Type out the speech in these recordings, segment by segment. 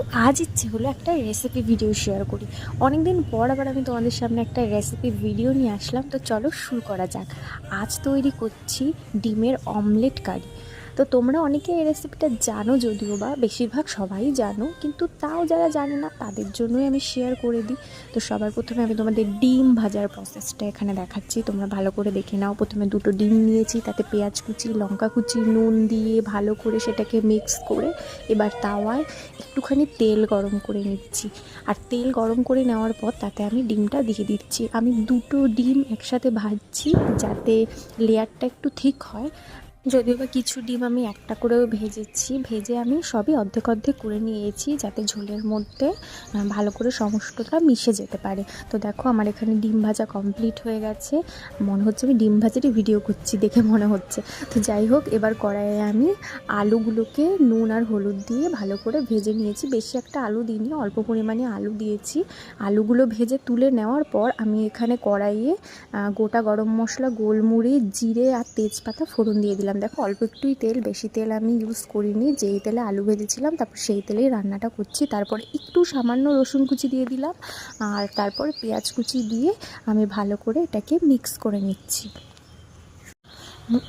তো আজ ইচ্ছে হলো একটা রেসিপি ভিডিও শেয়ার করি। অনেক দিন পর আবার আমি তোমাদের সামনে একটা রেসিপি ভিডিও নিয়ে আসলাম। তো চলো শুরু করা যাক। আজ তৈরি করছি ডিমের অমলেট কারি। তো তোমরা অনেকে এই রেসিপিটা জানো, যদিও বা বেশিরভাগ সবাই জানো, কিন্তু তাও যারা জানে না তাদের জন্যই আমি শেয়ার করে দিই। তো সবার প্রথমে আমি তোমাদের ডিম ভাজার প্রসেসটা এখানে দেখাচ্ছি, তোমরা ভালো করে দেখে নাও। প্রথমে দুটো ডিম নিয়েছি, তাতে পেঁয়াজ কুচি, লঙ্কা কুচি, নুন দিয়ে ভালো করে সেটাকে মিক্স করে এবার তাওয়ায় একটুখানি তেল গরম করে নিচ্ছি। আর তেল গরম করে নেওয়ার পর তাতে আমি ডিমটা দিয়ে দিচ্ছি। আমি দুটো ডিম একসাথে ভাজছি যাতে লেয়ারটা একটু ঠিক হয়। যদিও বা কিছু ডিম আমি একটা করেও ভেজেছি, ভেজে আমি সবই অর্ধেক অর্ধেক করে নিয়েছি যাতে ঝোলের মধ্যে ভালো করে সমস্তটা মিশে যেতে পারে। তো দেখো আমার এখানে ডিম ভাজা কমপ্লিট হয়ে গেছে। মনে হচ্ছে আমি ডিম ভাজারই ভিডিও করছি দেখে মনে হচ্ছে। তো যাই হোক, এবার কড়াইয়ে আমি আলুগুলোকে নুন আর হলুদ দিয়ে ভালো করে ভেজে নিয়েছি। বেশি একটা আলু দিইনি, অল্প পরিমাণে আলু দিয়েছি। আলুগুলো ভেজে তুলে নেওয়ার পর আমি এখানে কড়াইয়ে গোটা গরম মশলা, গোলমরিচ, জিরে আর তেজপাতা ফোড়ন দিয়ে দিলাম। দেখো অল্প একটুই তেল, বেশি তেল আমি ইউজ করিনি। যেই তেলে আলু ভেজেছিলাম তারপর সেই তেলেই রান্নাটা করছি। তারপরে একটু সামান্য রসুন কুচি দিয়ে দিলাম, আর তারপরে পেঁয়াজ কুচি দিয়ে আমি ভালো করে এটাকে মিক্স করে নিচ্ছি।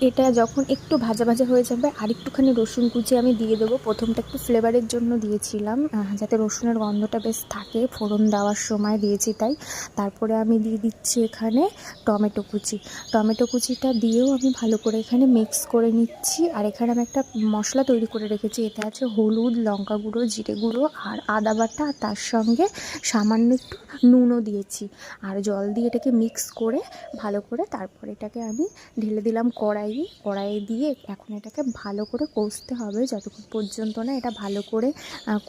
এটা যখন একটু ভাজা ভাজা হয়ে যাবে আর একটুখানি রসুন কুচি আমি দিয়ে দেবো। প্রথমটা একটু ফ্লেভারের জন্য দিয়েছিলাম, যাতে রসুনের গন্ধটা বেশ থাকে, ফোড়ন দেওয়ার সময় দিয়েছি তাই। তারপরে আমি দিয়ে দিচ্ছি এখানে টমেটো কুচি। টমেটো কুচিটা দিয়েও আমি ভালো করে এখানে মিক্স করে নিচ্ছি। আর এখানে আমি একটা মশলা তৈরি করে রেখেছি, এতে আছে হলুদ, লঙ্কা গুঁড়ো, জিরে গুঁড়ো আর আদা বাটা, আর তার সঙ্গে সামান্য একটু নুনও দিয়েছি। আর জল দিয়ে এটাকে মিক্স করে ভালো করে তারপরে এটাকে আমি ঢেলে দিলাম কড়াইয়ে দিয়ে এখন এটাকে ভালো করে কষতে হবে যতক্ষণ পর্যন্ত না এটা ভালো করে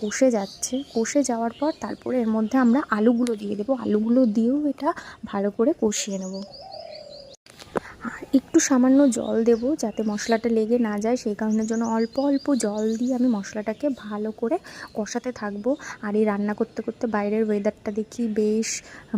কষে যাচ্ছে। কষে যাওয়ার পর তারপরে এর মধ্যে আমরা আলুগুলো দিয়ে দেবো। আলুগুলো দিয়েও এটা ভালো করে কষিয়ে নেব। আর একটু সামান্য জল দেব যাতে মশলাটা লেগে না যায়, সেই কারণের জন্য অল্প অল্প জল দিয়ে আমি মশলাটাকে ভালো করে কষাতে থাকবো। আর এই রান্না করতে করতে বাইরের ওয়েদারটা দেখি বেশ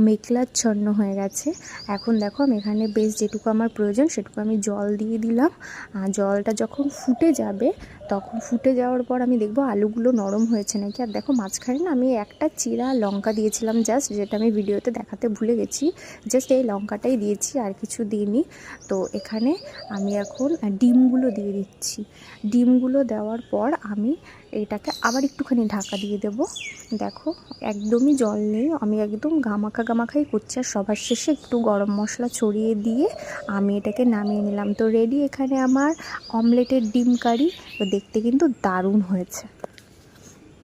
মেঘলাচ্ছন্ন হয়ে গেছে। এখন দেখো আমি এখানে বেশ যেটুকু আমার প্রয়োজন সেটুকু আমি জল দিয়ে দিলাম। আর জলটা যখন ফুটে যাবে, তখন ফুটে যাওয়ার পর আমি দেখবো আলুগুলো নরম হয়েছে নাকি। আর দেখো মাঝখানে না আমি একটা চিরা লঙ্কা দিয়েছিলাম জাস্ট, যেটা আমি ভিডিওতে দেখাতে ভুলে গেছি। জাস্ট এই লঙ্কাটাই দিয়েছি, আর কিছু দিইনি। তো এখানে আমি এখন ডিমগুলো দিয়ে দিচ্ছি। ডিমগুলো দেওয়ার পর আমি এটাকে আবার একটুখানি ঢাকা দিয়ে দেব। দেখো একদমই জল নেই, আমি একদম গামাখাই করছি। আর সবার শেষে একটু গরম মশলা ছড়িয়ে দিয়ে আমি এটাকে নামিয়ে নিলাম। তো রেডি এখানে আমার অমলেটের ডিম কারি। তো দেখতে কিন্তু দারুণ হয়েছে।